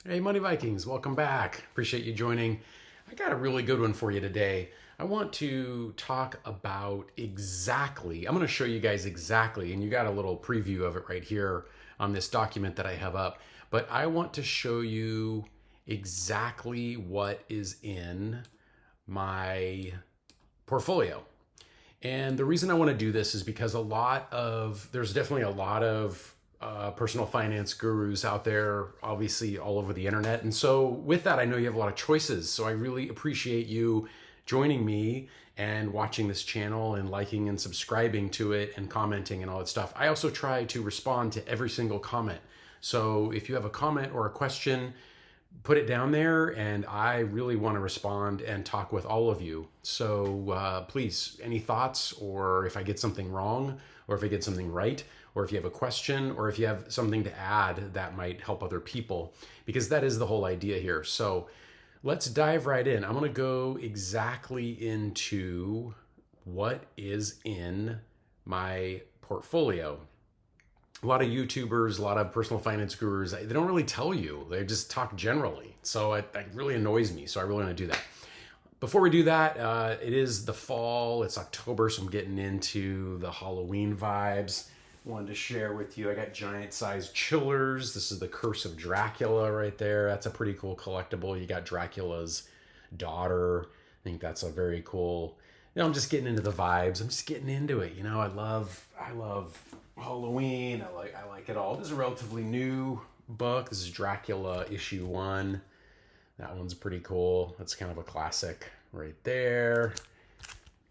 Hey, Money Vikings, welcome back. Appreciate you joining. I got a really good one for you today. I want to talk about I'm going to show you guys exactly, and you got a little preview of it right here on this document that I have up, but I want to show you exactly what is in my portfolio. And the reason I want to do this is because there's definitely a lot of personal finance gurus out there, obviously all over the internet. And so, with that, I know you have a lot of choices. So, I really appreciate you joining me and watching this channel and liking and subscribing to it and commenting and all that stuff. I also try to respond to every single comment. So, if you have a comment or a question, put it down there, and I really want to respond and talk with all of you. So please, any thoughts, or if I get something wrong, or if I get something right, or if you have a question, or if you have something to add that might help other people, because that is the whole idea here. So let's dive right in. I'm going to go exactly into what is in my portfolio. A lot of YouTubers, a lot of personal finance gurus, they don't really tell you. They just talk generally. So it really annoys me. So I really want to do that. Before we do that, it is the fall. It's October, so I'm getting into the Halloween vibes. Wanted to share with you, I got giant sized chillers. This is the Curse of Dracula right there. That's a pretty cool collectible. You got Dracula's daughter. I think that's a very cool. I'm just getting into the vibes. I'm just getting into it. I love Halloween. I like it all. This is a relatively new book. This is Dracula issue 1. That one's pretty cool. That's kind of a classic right there.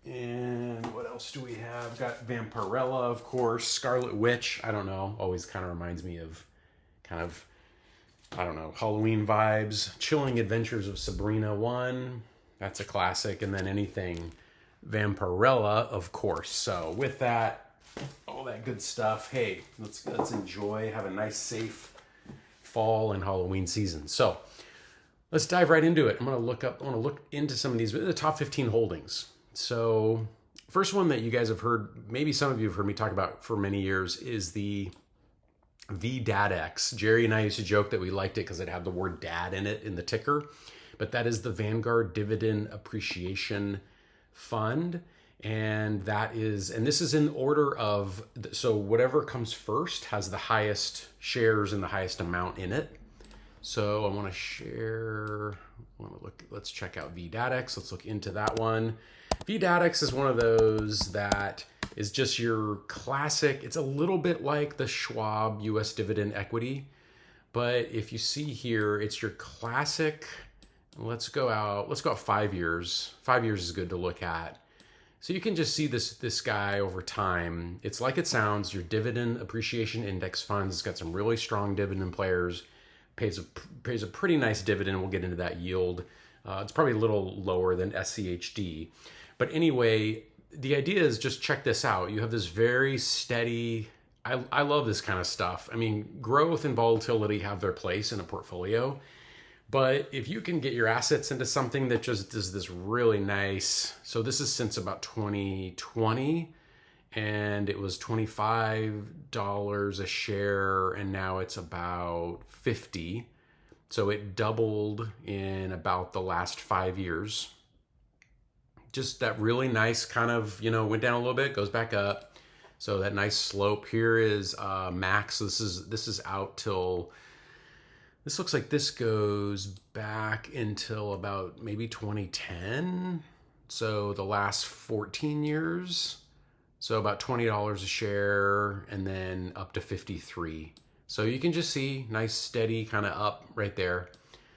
And what else do we have? Got Vampirella, of course. Scarlet Witch. I don't know. Always kind of reminds me of I don't know, Halloween vibes. Chilling Adventures of Sabrina 1. That's a classic. And then anything Vampirella, of course. So with that, all that good stuff. Hey, let's enjoy. Have a nice, safe fall and Halloween season. So let's dive right into it. I want to look into some of these, the top 15 holdings. So first one that you guys have heard, maybe some of you have heard me talk about for many years, is the VDADX. Jerry and I used to joke that we liked it because it had the word dad in it in the ticker, but that is the Vanguard Dividend Appreciation Fund. And this is in order of, so whatever comes first has the highest shares and the highest amount in it. So I want to share, let's check out VDADX. Let's look into that one. VDADX is one of those that is just your classic. It's a little bit like the Schwab US Dividend Equity, but if you see here, it's your classic. Let's go out 5 years. 5 years is good to look at. So you can just see this guy over time. It's like it sounds, your dividend appreciation index funds. It's got some really strong dividend players. Pays a pretty nice dividend. We'll get into that yield. It's probably a little lower than SCHD. But anyway, the idea is just check this out. You have this very steady, I love this kind of stuff. I mean, growth and volatility have their place in a portfolio. But if you can get your assets into something that just does this really nice, so this is since about 2020, and it was $25 a share, and now it's about 50. So it doubled in about the last 5 years. Just that really nice kind of, went down a little bit, goes back up. So that nice slope here is max. This is out till, this looks like this goes back until about maybe 2010. So the last 14 years. So about $20 a share, and then up to 53. So you can just see nice steady kind of up right there.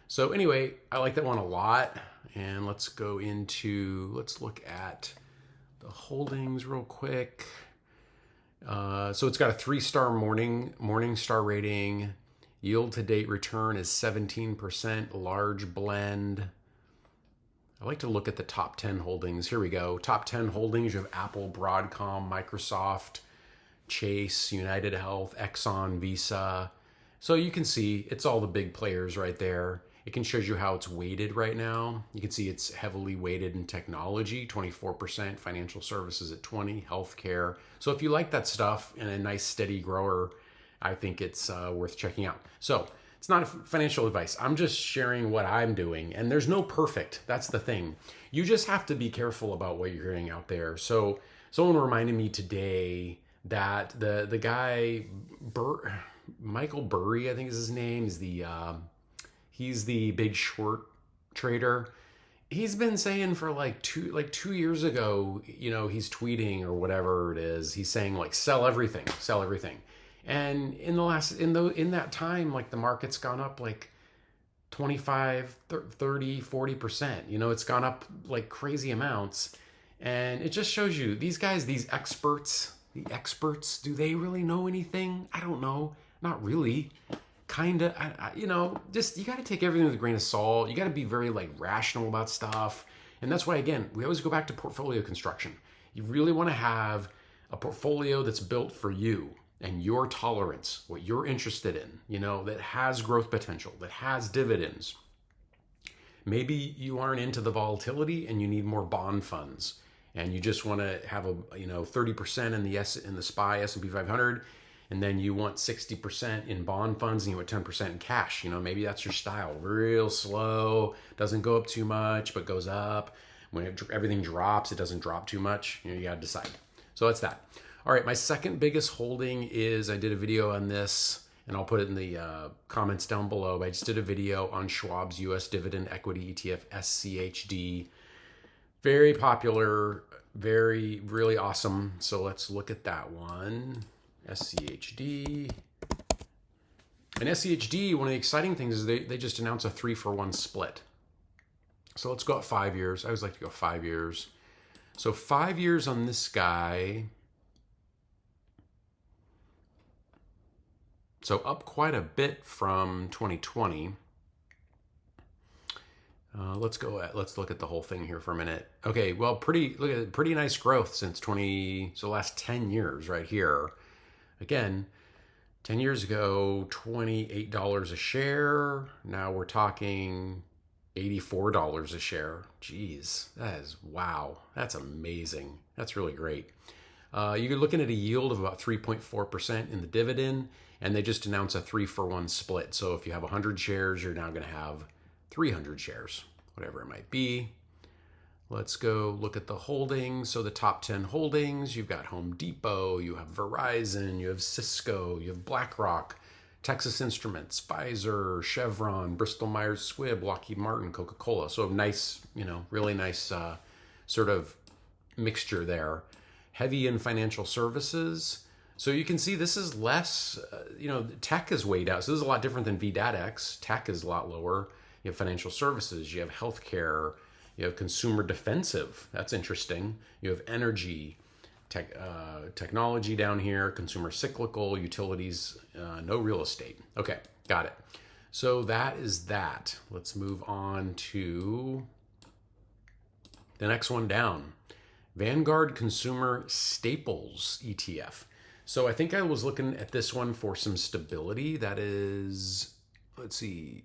So anyway, I like that one a lot. And let's look at the holdings real quick. So it's got a 3-star Morningstar rating. Yield to date return is 17%, large blend. I like to look at the top 10 holdings. Here we go. Top 10 holdings. You have Apple, Broadcom, Microsoft, Chase, United Health, Exxon, Visa. So you can see it's all the big players right there. It can show you how it's weighted right now. You can see it's heavily weighted in technology, 24%, financial services at 20%, healthcare. So if you like that stuff and a nice steady grower, I think it's worth checking out. So It's not financial advice. I'm just sharing what I'm doing, and there's no perfect. That's the thing. You just have to be careful about what you're hearing out there. So someone reminded me today that the guy Michael Burry, I think is his name, is the he's the Big Short trader. He's been saying for like 2 years ago, he's tweeting or whatever it is. He's saying like sell everything, sell everything. And in that time, like the market's gone up like 25, 30, 40%. It's gone up like crazy amounts. And it just shows you these guys, the experts, do they really know anything? I don't know. Not really. Kinda, just you got to take everything with a grain of salt. You got to be very like rational about stuff. And that's why, again, we always go back to portfolio construction. You really want to have a portfolio that's built for you and your tolerance, what you're interested in, that has growth potential, that has dividends. Maybe you aren't into the volatility and you need more bond funds, and you just want to have a 30% in the SPY S&P 500, and then you want 60% in bond funds and you want 10% in cash. Maybe that's your style. Real slow, doesn't go up too much, but goes up. When everything drops, it doesn't drop too much. You got to decide. So that's that. All right, my second biggest holding is, I did a video on this, and I'll put it in the comments down below. But I just did a video on Schwab's U.S. Dividend Equity ETF, SCHD. Very popular, really awesome. So let's look at that one, SCHD. And SCHD, one of the exciting things is they just announced a 3-for-1 split. So let's go at 5 years. I always like to go 5 years. So 5 years on this guy. So up quite a bit from 2020. Let's look at the whole thing here for a minute. Okay, well, pretty nice growth since the last 10 years right here. Again, 10 years ago, $28 a share. Now we're talking $84 a share. Jeez, wow. That's amazing. That's really great. You're looking at a yield of about 3.4% in the dividend, and they just announced a 3-for-1 split. So if you have 100 shares, you're now going to have 300 shares, whatever it might be. Let's go look at the holdings. So the top 10 holdings, you've got Home Depot, you have Verizon, you have Cisco, you have BlackRock, Texas Instruments, Pfizer, Chevron, Bristol Myers Squibb, Lockheed Martin, Coca-Cola. So nice, really nice sort of mixture there. Heavy in financial services. So you can see this is less, tech is way down. So this is a lot different than VDATX. Tech is a lot lower. You have financial services, you have healthcare, you have consumer defensive. That's interesting. You have energy, technology down here, consumer cyclical, utilities, no real estate. Okay, got it. So that is that. Let's move on to the next one down. Vanguard Consumer Staples ETF. So I think I was looking at this one for some stability. That is, let's see.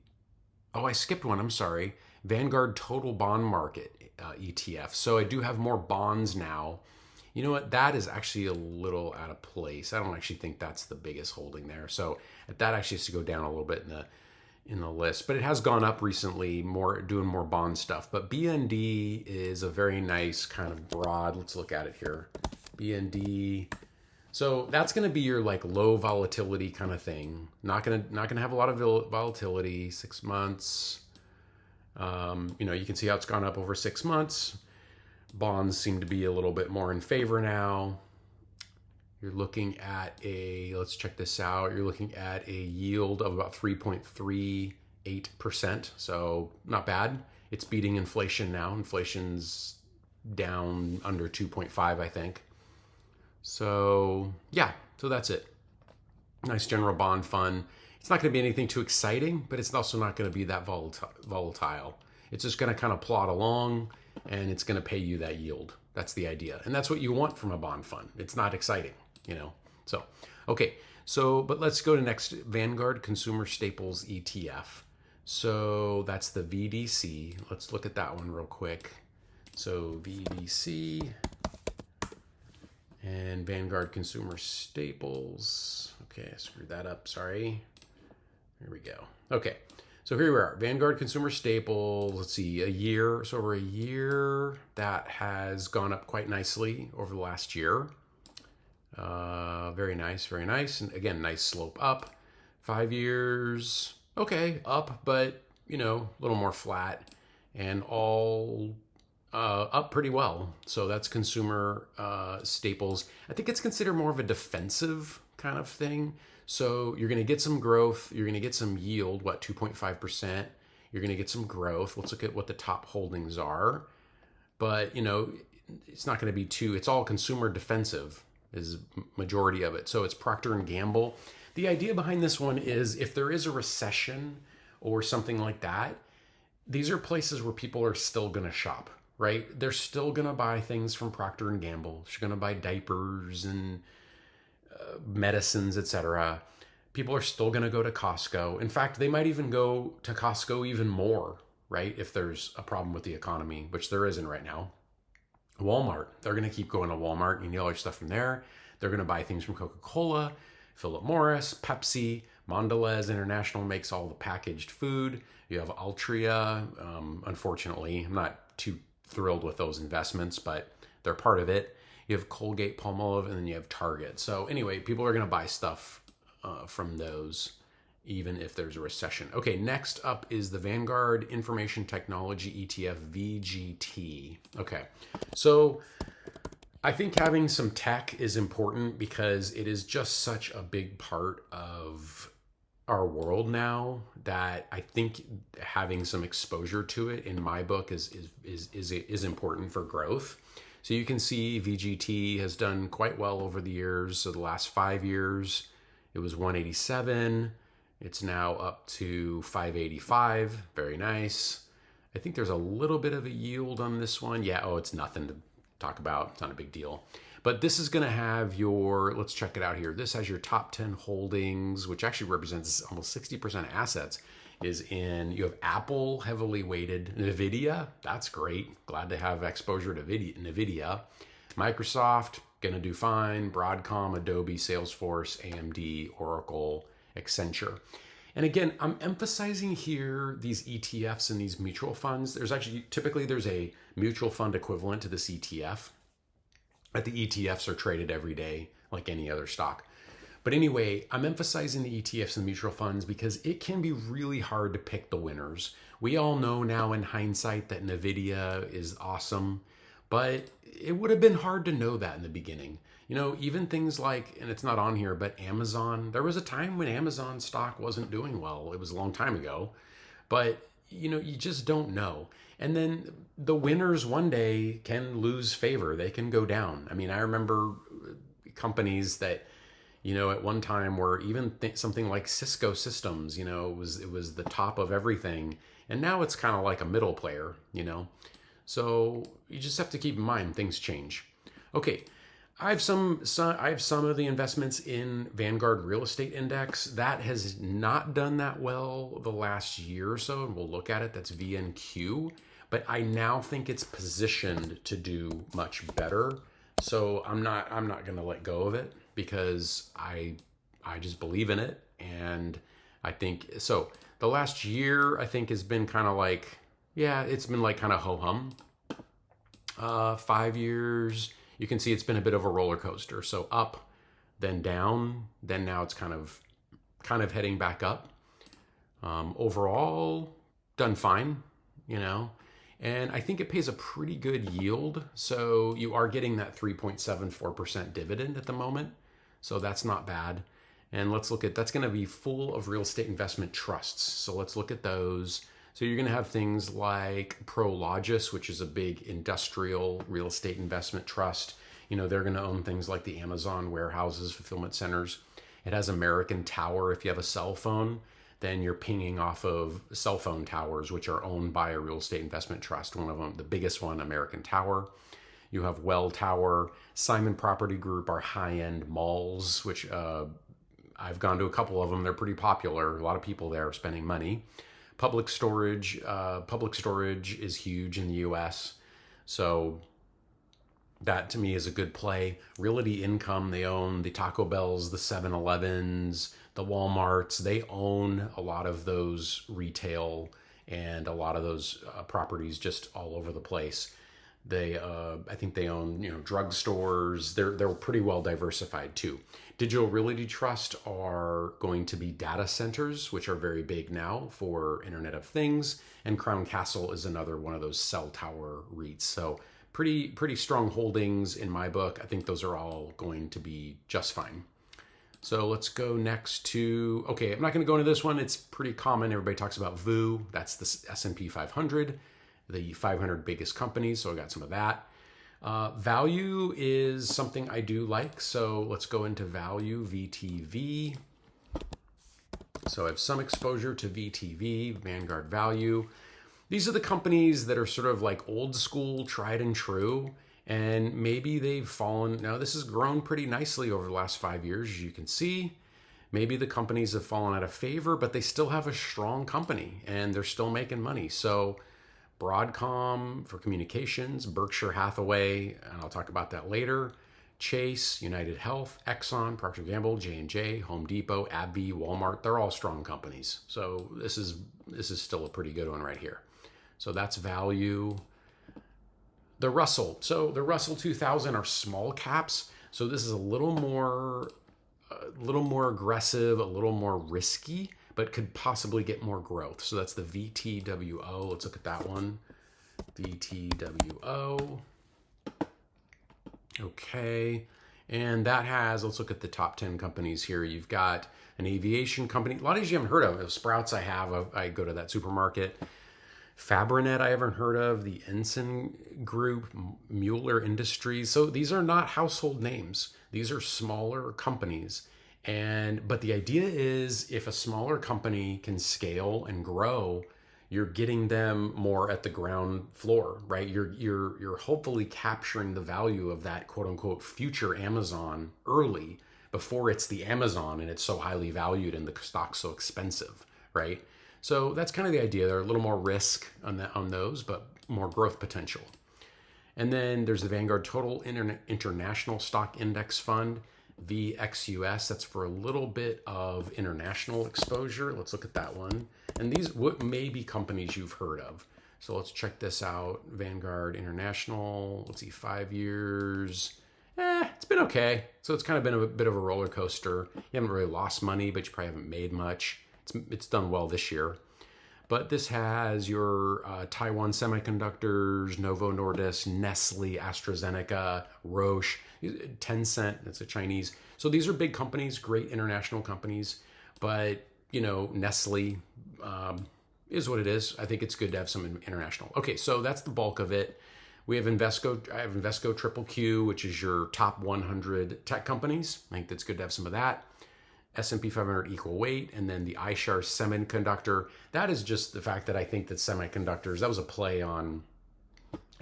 Oh, I skipped one. I'm sorry. Vanguard Total Bond Market ETF. So I do have more bonds now. You know what? That is actually a little out of place. I don't actually think that's the biggest holding there. So that actually has to go down a little bit in the list. But it has gone up recently, doing more bond stuff. But BND is a very nice kind of broad. Let's look at it here. BND. So that's going to be your like low volatility kind of thing. Not going to have a lot of volatility. 6 months. You can see how it's gone up over 6 months. Bonds seem to be a little bit more in favor now. You're looking at let's check this out. You're looking at a yield of about 3.38%. So not bad. It's beating inflation now. Inflation's down under 2.5, I think. So yeah, so that's it. Nice general bond fund. It's not going to be anything too exciting, but it's also not going to be that volatile. It's just going to kind of plod along, and it's going to pay you that yield. That's the idea. And that's what you want from a bond fund. It's not exciting, So, okay. So, but let's go to next, Vanguard Consumer Staples ETF. So that's the VDC. Let's look at that one real quick. So VDC and Vanguard Consumer Staples. Okay, I screwed that up, sorry. Here we go. Okay. So here we are, Vanguard Consumer Staples. Let's see, over a year, that has gone up quite nicely over the last year. Very nice, very nice. And again, nice slope up. 5 years, okay, up, but a little more flat, and all up pretty well. So that's consumer staples. I think it's considered more of a defensive kind of thing. So you're going to get some growth. You're going to get some yield, 2.5%. You're going to get some growth. Let's look at what the top holdings are. But, it's not going to be it's all consumer defensive is majority of it. So it's Procter & Gamble. The idea behind this one is if there is a recession or something like that, these are places where people are still going to shop, right? They're still going to buy things from Procter & Gamble. They're going to buy diapers and medicines, etc. People are still going to go to Costco. In fact, they might even go to Costco even more, right? If there's a problem with the economy, which there isn't right now. Walmart, they're going to keep going to Walmart and get all their stuff from there. They're going to buy things from Coca-Cola, Philip Morris, Pepsi, Mondelez International makes all the packaged food. You have Altria. Unfortunately, I'm not too thrilled with those investments, but they're part of it. You have Colgate, Palmolive, and then you have Target. So anyway, people are going to buy stuff from those, even if there's a recession. Okay, next up is the Vanguard Information Technology ETF, VGT. Okay, so I think having some tech is important because it is just such a big part of our world now that I think having some exposure to it in my book is important for growth. So you can see VGT has done quite well over the years. So the last 5 years, it was 187. It's now up to 585. Very nice. I think there's a little bit of a yield on this one. Yeah, it's nothing to talk about. It's not a big deal. But this is going to have let's check it out here. This has your top 10 holdings, which actually represents almost 60% assets. You have Apple heavily weighted, NVIDIA, that's great. Glad to have exposure to NVIDIA. Microsoft, gonna do fine. Broadcom, Adobe, Salesforce, AMD, Oracle, Accenture. And again, I'm emphasizing here these ETFs and these mutual funds. Typically there's a mutual fund equivalent to this ETF, but the ETFs are traded every day like any other stock. But anyway, I'm emphasizing the ETFs and mutual funds because it can be really hard to pick the winners. We all know now in hindsight that NVIDIA is awesome, but it would have been hard to know that in the beginning. Even things like, and it's not on here, but Amazon, there was a time when Amazon stock wasn't doing well. It was a long time ago, but you just don't know. And then the winners one day can lose favor. They can go down. I mean, I remember companies that, at one time were even something like Cisco Systems, it was the top of everything. And now it's kind of like a middle player, So you just have to keep in mind things change. Okay. I have some of the investments in Vanguard Real Estate Index. That has not done that well the last year or so, and we'll look at it. That's VNQ. But I now think it's positioned to do much better. So I'm not going to let go of it because I just believe in it. And I think so. The last year I think has been kind of like, it's been like kind of ho-hum. 5 years, you can see it's been a bit of a roller coaster. So up, then down, then now it's kind of heading back up. Overall, done fine, and I think it pays a pretty good yield. So you are getting that 3.74% dividend at the moment. So that's not bad. And let's look at, that's going to be full of real estate investment trusts. So let's look at those. So you're going to have things like Prologis, which is a big industrial real estate investment trust. They're going to own things like the Amazon warehouses, fulfillment centers. It has American Tower. If you have a cell phone, then you're pinging off of cell phone towers, which are owned by a real estate investment trust. One of them, the biggest one, American Tower. You have Welltower. Simon Property Group are high-end malls, which I've gone to a couple of them. They're pretty popular. A lot of people there are spending money. Public storage is huge in the US. So That to me is a good play. Realty Income, they own the Taco Bells, the 7-Elevens, the Walmarts. They own a lot of those retail and a lot of those properties just all over the place. They, I think they own, drugstores. They're pretty well diversified too. Digital Realty Trust are going to be data centers, which are very big now for Internet of Things. And Crown Castle is another one of those cell tower REITs. So pretty strong holdings in my book. I think those are all going to be just fine. So let's go next to, okay, I'm not going to go into this one. It's pretty common. Everybody talks about VU. That's the S&P 500, the 500 biggest companies. So I got some of that. Value is something I do like. So let's go into value, VTV. So I have some exposure to VTV, Vanguard Value. These are the companies that are sort of like old school, tried and true. And maybe they've fallen. Now, this has grown pretty nicely over the last 5 years, as you can see. Maybe the companies have fallen out of favor, but they still have a strong company and they're still making money. So Broadcom for communications, Berkshire Hathaway, and I'll talk about that later, Chase, United Health, Exxon, Procter & Gamble, J&J, Home Depot, AbbVie, Walmart, they're all strong companies. So this is still a pretty good one right here. So that's value. The Russell. So the Russell 2000 are small caps. So this is a little more aggressive, a little more risky, but could possibly get more growth. So that's the VTWO. Let's look at that one. VTWO. Okay. And that has, let's look at the top 10 companies here. You've got an aviation company. A lot of these you haven't heard of. Sprouts I have. I go to that supermarket. Fabrinet I haven't heard of, the Ensign Group, Mueller Industries. So these are not household names. These are smaller companies. But the idea is if a smaller company can scale and grow, you're getting them more at the ground floor, right? You're hopefully capturing the value of that quote unquote future Amazon early before it's the Amazon and it's so highly valued and the stock's so expensive, right? So that's kind of the idea. There are a little more risk on those, but more growth potential. And then there's the Vanguard Total International Stock Index Fund, VXUS. That's for a little bit of international exposure. Let's look at that one. And these may be companies you've heard of. So let's check this out. Vanguard International, let's see, 5 years. It's been okay. So it's kind of been a bit of a roller coaster. You haven't really lost money, but you probably haven't made much. It's done well this year. But this has your Taiwan Semiconductors, Novo Nordisk, Nestle, AstraZeneca, Roche, Tencent, that's a Chinese. So these are big companies, great international companies. But, Nestle is what it is. I think it's good to have some international. Okay, so that's the bulk of it. We have Invesco. I have Invesco Triple Q, which is your top 100 tech companies. I think that's good to have some of that. S&P 500 equal weight, and then the iShares Semiconductor. That is just the fact that I think that semiconductors, that was a play on,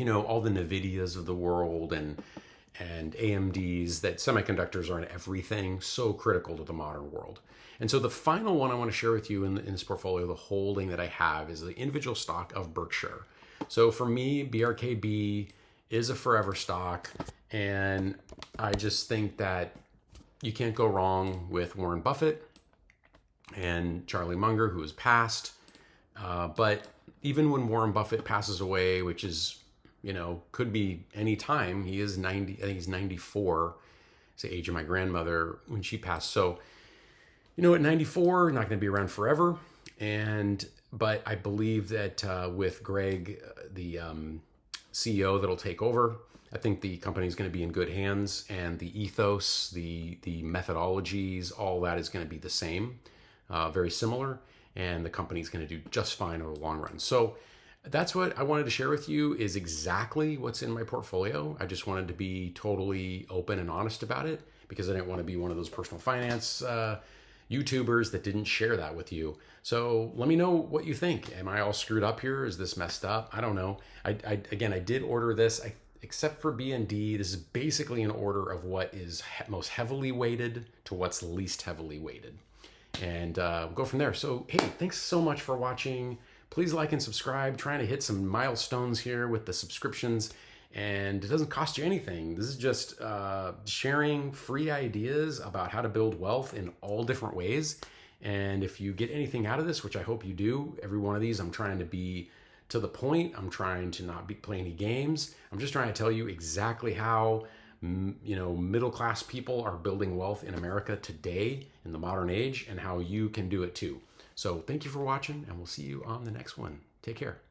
all the NVIDIAs of the world and AMDs, that semiconductors are in everything, so critical to the modern world. And so the final one I want to share with you in this portfolio, the holding that I have, is the individual stock of Berkshire. So for me, BRKB is a forever stock, and I just think that you can't go wrong with Warren Buffett and Charlie Munger, who has passed. But even when Warren Buffett passes away, which is, could be any time, he is 90, I think he's 94. It's the age of my grandmother when she passed. So, at 94, not going to be around forever. But I believe that with Greg, the CEO that'll take over, I think the company is going to be in good hands, and the ethos, the methodologies, all that is going to be the same, very similar, and the company is going to do just fine over the long run. So that's what I wanted to share with you, is exactly what's in my portfolio. I just wanted to be totally open and honest about it, because I didn't want to be one of those personal finance YouTubers that didn't share that with you. So let me know what you think. Am I all screwed up here? Is this messed up? I don't know. I did order this. Except for BND, this is basically an order of what is most heavily weighted to what's least heavily weighted. And we'll go from there. So, hey, thanks so much for watching. Please like and subscribe. Trying to hit some milestones here with the subscriptions. and it doesn't cost you anything. This is just sharing free ideas about how to build wealth in all different ways. And if you get anything out of this, which I hope you do, every one of these, I'm trying to be to the point. I'm trying to not play any games. I'm just trying to tell you exactly how middle class people are building wealth in America today in the modern age, and how you can do it too. So thank you for watching, and we'll see you on the next one. Take care.